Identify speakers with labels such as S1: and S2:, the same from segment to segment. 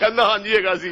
S1: کہنا ہاں جی ہے سی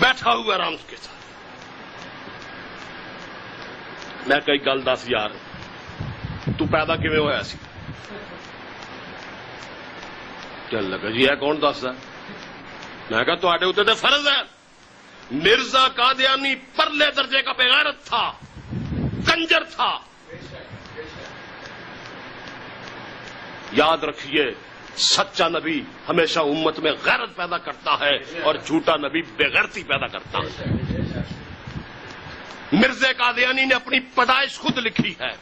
S1: بیٹھا ہوا آرام کے ساتھ. میں کئی گل دس یار تو پیدا کیویں ہویا سی؟ چل لگا جی ہے کون دسدا؟ میں کہا تواڈے اوتے تے فرض ہے. مرزا قادیانی پرلے درجے کا بغیرت تھا, کنجر تھا. یاد رکھیے سچا نبی ہمیشہ امت میں غیرت پیدا کرتا ہے اور جھوٹا نبی بےغیرتی پیدا کرتا ہے. مرزا قادیانی نے اپنی پیدائش خود لکھی ہے.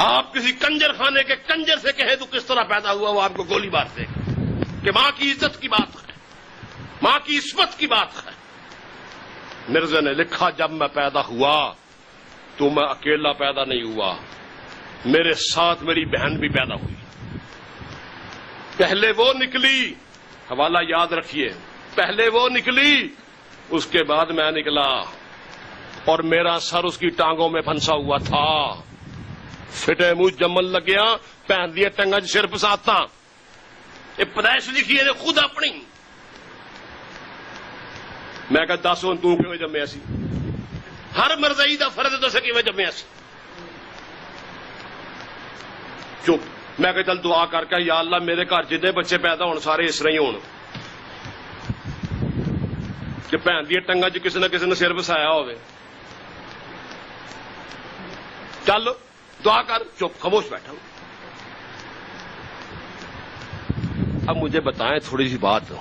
S1: آپ کسی کنجر خانے کے کنجر سے کہیں تو کس طرح پیدا ہوا, وہ آپ کو گولی مار دے کہ ماں کی عزت کی بات ہے, ماں کی عصمت کی بات ہے. مرزا نے لکھا جب میں پیدا ہوا تو میں اکیلا پیدا نہیں ہوا, میرے ساتھ میری بہن بھی پیدا ہوئی. پہلے وہ نکلی, حوالہ یاد رکھیے, پہلے وہ نکلی اس کے بعد میں نکلا, اور میرا سر اس کی ٹانگوں میں پھنسا ہوا تھا. فٹے منہ جمل لگیا, پہن دیے ٹنگا سر پساتا. یہ پیدائش لکھی ہے خود اپنی. میں کہا دس ہوں تو کیوں جمیا سی؟ ہر مرزائی دا فرض دس کیوں جمیا سی؟ چپ. میں کہ چل دعا کر کے یا اللہ میرے گھر جتنے بچے پیدا ہون سارے اس طرح ہی ہون کہ بھن دی ٹنگا چ کسی نہ کسی نے سر بسایا ہوئے. چل دعا کر. چپ خاموش بیٹھا ہوں. اب مجھے بتائیں تھوڑی سی بات,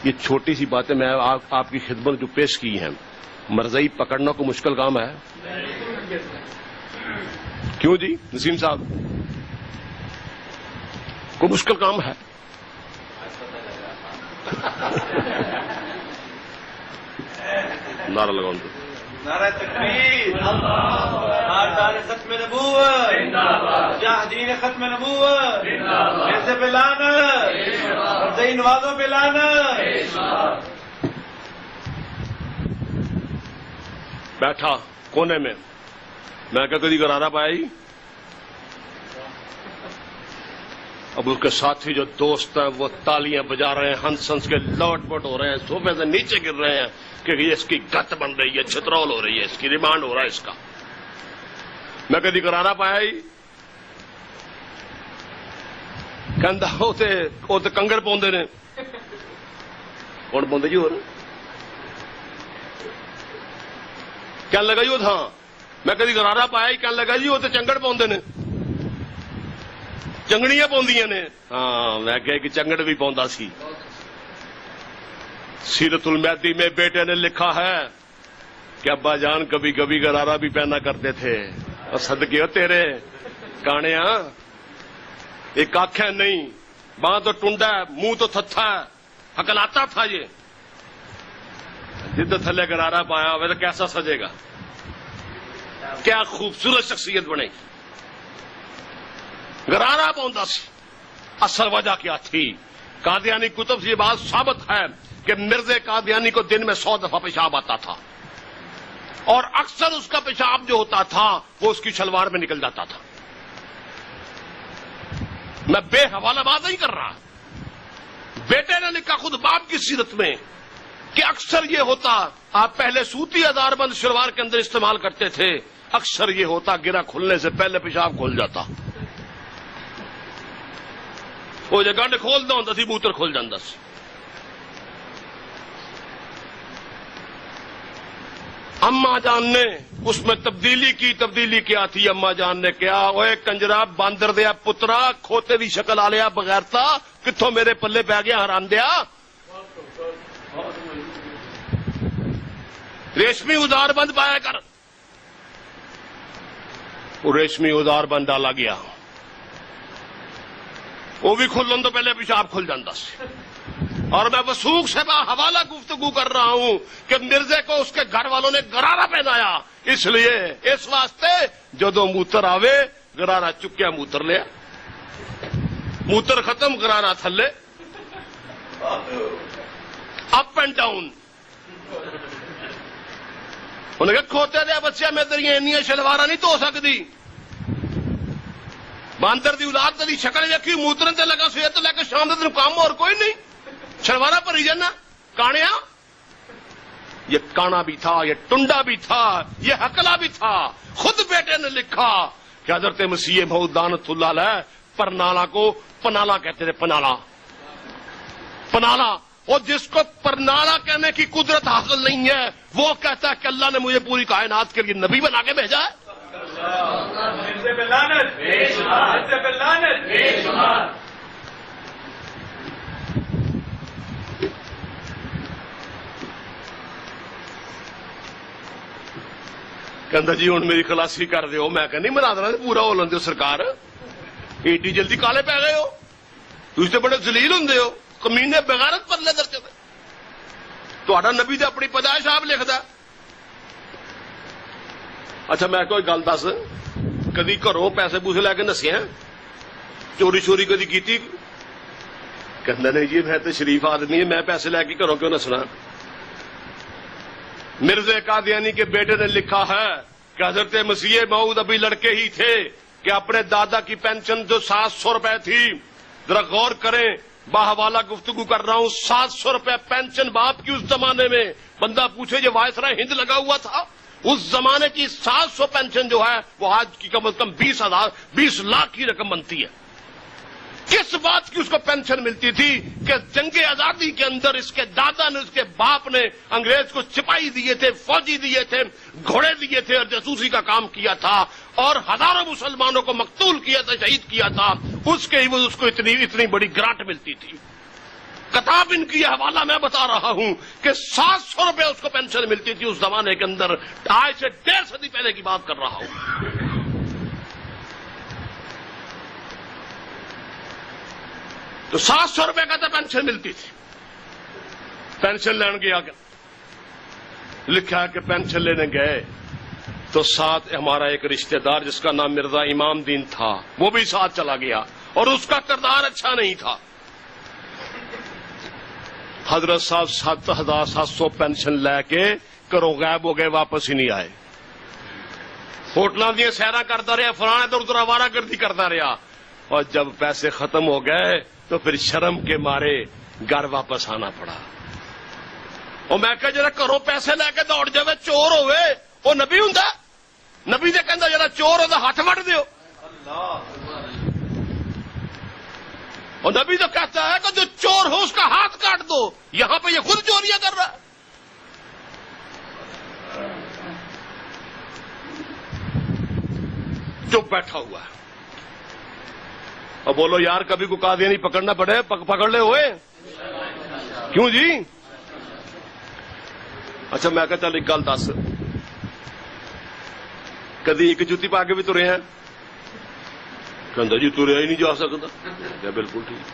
S1: یہ چھوٹی سی باتیں میں آپ کی خدمت جو پیش کی ہیں, مرزائی پکڑنا کو مشکل کام ہے؟ کیوں جی نسیم صاحب, کو مشکل کام ہے؟ نعرہ لگاؤں تو
S2: نعرہ تکبیر, تاجدار ختم نبوت, مجاہدین ختم نبوت, مرزا پہ لعنت, مرزائی نوازوں پہ لعنت.
S1: بیٹھا کونے میں. میں کہا کدی غرارہ پائی؟ اب اس کے ساتھی جو دوست ہیں وہ تالیاں بجا رہے ہیں, ہنس ہنس کے لوٹ پوٹ ہو رہے ہیں, صوفے سے نیچے گر رہے ہیں کہ یہ اس کی گت بن رہی ہے, چھترول ہو رہی ہے, اس کی ریمانڈ ہو رہا ہے اس کا. میں کدی غرارہ پائی؟ کہندا وہ تے کنگر پاؤندے نے. کون پاؤندے جی؟ اور کہنے لگا جی وہ تھا. میں کدی غرارہ پایا, کہنے لگا جی وہ تے چنگڑ پاؤندے نے, چنگڑیاں پاؤندیاں نے. ہاں میں کہا کہ چنگڑ بھی پاؤندا سی. سیرت المہدی میں بیٹے نے لکھا ہے کہ ابا جان کبھی کبھی غرارہ بھی پہنا کرتے تھے. اور صدقے ہو تیرے کانیا, ایک آنکھیں نہیں, باں تو ٹنڈا ہے, منہ تو تھتھا ہے, ہکلاتا تھا یہ. جد تھلے غرارہ پایا ہوئے تو کیسا سجے گا, کیا خوبصورت شخصیت بنے گی. غرارہ پاؤندا سی. اصل وجہ کیا تھی؟ قادیانی کتب سے یہ بات ثابت ہے کہ مرزا قادیانی کو دن میں 100 دفعہ پیشاب آتا تھا, اور اکثر اس کا پیشاب جو ہوتا تھا وہ اس کی شلوار میں نکل جاتا تھا. میں بے حوالہ بات نہیں کر رہا. بیٹے نے لکھا خود باپ کی سیرت میں کہ اکثر یہ ہوتا, آپ پہلے سوتی ہزار بند شلوار کے اندر استعمال کرتے تھے, اکثر یہ ہوتا گرا کھلنے سے پہلے پیشاب کھل جاتا. وہ جگہ نے کھولنا ہوتا سی, موتر کھل جاتا سی. اما جان نے اس میں تبدیلی کیا تھی. اما جان نے کیا, اوے کنجرا باندر دیا پترا, کھوتے دی شکل آ لیا بغیرتا, کتوں میرے پلے پی گیا حرام دیا. ریشمی ادار بند پایا کر. وہ ریشمی ادار بند ڈالا گیا, وہ بھی کھلن تو پہلے پیشاب کھل جاتا سی. اور میں وثوق سے حوالہ گفتگو کر رہا ہوں کہ مرزے کو اس کے گھر والوں نے غرارہ پہنایا, اس لیے اس واسطے جدو موتر آوے غرارہ چکیا موتر لیا, موتر ختم غرارہ تھلے, اپ اینڈ ڈاؤن. انہیں کہا کھوتے دیا بچیا میں تیری اینیاں شلوارا نہیں دھو سکتی باندر دی اولاد تیری شکل ویکھی موترن تے لگا سویر تو لے کے شام تین کام اور کوئی نہیں شلوارا بھری جانا کانیا یہ کانا بھی تھا یہ ٹنڈا بھی تھا یہ ہکلا بھی تھا خود بیٹے نے لکھا کہ حضرت مسیح موعود لعنت اللہ علیہ پرنالا کو پنالا کہتے تھے پنالا پنالا اور جس کو پرنالا کہنے کی قدرت حاصل نہیں ہے وہ کہتا ہے کہ اللہ نے مجھے پوری کائنات کے لیے نبی بنا کے بھیجا ہے کہندا جی ہوں میری خلاصی کر دیو میں کہ نہیں بنا دینا پورا ہو لین دیو سرکار ایڈی جلدی کالے پی گئے ہو تھی تو بڑے ذلیل ہوں ہو کمینے بغیرت پرلے درجے میں تہاڈا نبی تے اپنی پیدائش آپ لکھدا اچھا میں کوئی گل دس کدی گھروں پیسے پوسے لے کے نسیا چوری چوری کدی کیتی کہندا نہیں جی میں تو شریف آدمی ہے میں پیسے لے کے گھروں کیوں نسنا مرزا قادیانی کے بیٹے نے لکھا ہے کہ حضرت مسیح موعود ابھی لڑکے ہی تھے کہ اپنے دادا کی پینشن جو 700 روپے تھی ذرا غور کریں باحوالہ گفتگو کر رہا ہوں 700 روپے پینشن باپ کی اس زمانے میں بندہ پوچھے جو وائسرائے ہند لگا ہوا تھا اس زمانے کی 700 پینشن جو ہے وہ آج کی کم از کم 20 لاکھ کی رقم بنتی ہے کس بات کی اس کو پینشن ملتی تھی کہ جنگ آزادی کے اندر اس کے دادا نے اس کے باپ نے انگریز کو سپاہی دیے تھے فوجی دیے تھے گھوڑے دیے تھے اور جاسوسی کا کام کیا تھا اور ہزاروں مسلمانوں کو مقتول کیا تھا شہید کیا تھا اس کے عوض اس کو اتنی بڑی گرانٹ ملتی تھی کتاب ان کی حوالہ میں بتا رہا ہوں کہ 700 روپے اس کو پینشن ملتی تھی اس زمانے کے اندر آج سے 1.5 صدی پہلے کی بات کر رہا ہوں تو 700 روپے کا تو پینشن ملتی تھی پینشن لینے گیا لکھا ہے کہ پینشن لینے گئے تو ساتھ ہمارا ایک رشتہ دار جس کا نام مرزا امام دین تھا وہ بھی ساتھ چلا گیا اور اس کا کردار اچھا نہیں تھا حضرت صاحب 7,700 پینشن لے کے گھروں غائب ہو گئے واپس ہی نہیں آئے ہوٹلاں دیا سیرا کرتا رہا فلاں ادھر ادھر آوارہ گردی کرتا رہا اور جب پیسے ختم ہو گئے تو پھر شرم کے مارے گھر واپس آنا پڑا اور میں کہ جرا گھروں پیسے لے کے دوڑ جائے چور ہوئے وہ نبی ہوں نبی نے کہندا جرا چور ہوتا ہاتھ وڈ دیو اور نبی تو کہتا ہے کہ جو چور ہو اس کا ہاتھ کاٹ دو یہاں پہ یہ خود چوریاں کر رہا ہے چپ بیٹھا ہوا ہے اور بولو یار کبھی کو قادیانی پکڑنا پڑے پکڑ لے ہوئے کیوں جی اچھا میں کہتا چل ایک گل دس کدی ایک جوتی پا کے بھی ترے ہیں کہندا جی تریا ہی نہیں جا سکتا بالکل ٹھیک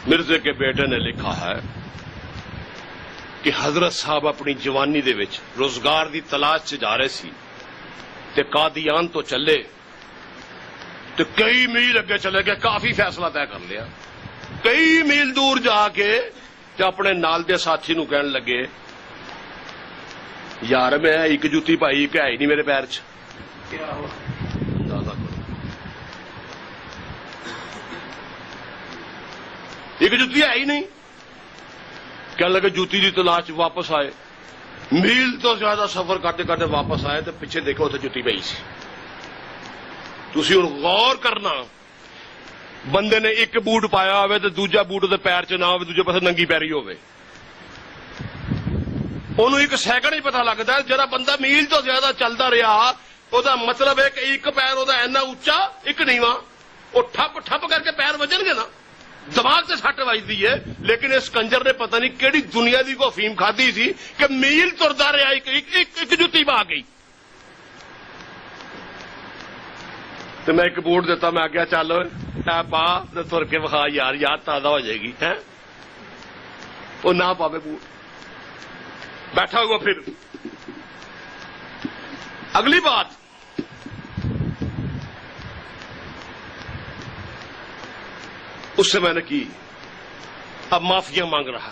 S1: مرزے کے بیٹے نے لکھا ہے کہ حضرت صاحب اپنی جوانی دے وچ روزگار دی تلاش سے جا رہے سی تے قادیان تو چلے تو کئی میل اگے چلے گئے کافی فیصلہ طے کر لیا کئی میل دور جا کے تے اپنے نال دے ساتھی نو کہن لگے یار میں ایک جوتی پائی کہ ہے ہی نہیں میرے پیر چ ایک جوتی ہے ہی نہیں کہنے لگے جوتی دی تلاش واپس آئے میل تو زیادہ سفر کرتے کرتے واپس آئے تو پیچھے دیکھو اتنے جوتی پئی سی تسی ہن غور کرنا بندے نے ایک بوٹ پایا ہوئے تو دوجا بوٹ دے پیر چ نہ ہوئے دوجے پاسے ننگی پیری ہوئے انہوں ایک سیکنڈ ہی پتہ لگتا ہے جڑا بندہ میل تو زیادہ چلتا رہا وہ مطلب ہے کہ ایک پیر وہ اینا اچا ایک نیواں وہ ٹھپ ٹھپ کر کے پیر وجن گے نا دماغ سے سٹ وجتی ہے لیکن اس کنجر نے پتہ نہیں کہڑی دنیا کی کو افیم کھادی سی کہ میل ترتا رہا ایک جتی پا گئی تو میں ایک بوٹ دیتا میں آگیا چل پا تر کے بخا یار یاد تازہ ہو جائے گی ہے وہ نہ پاوے بوٹ بیٹھا ہوا پھر اگلی بات اس سے میں نے کی اب معافیاں مانگ رہا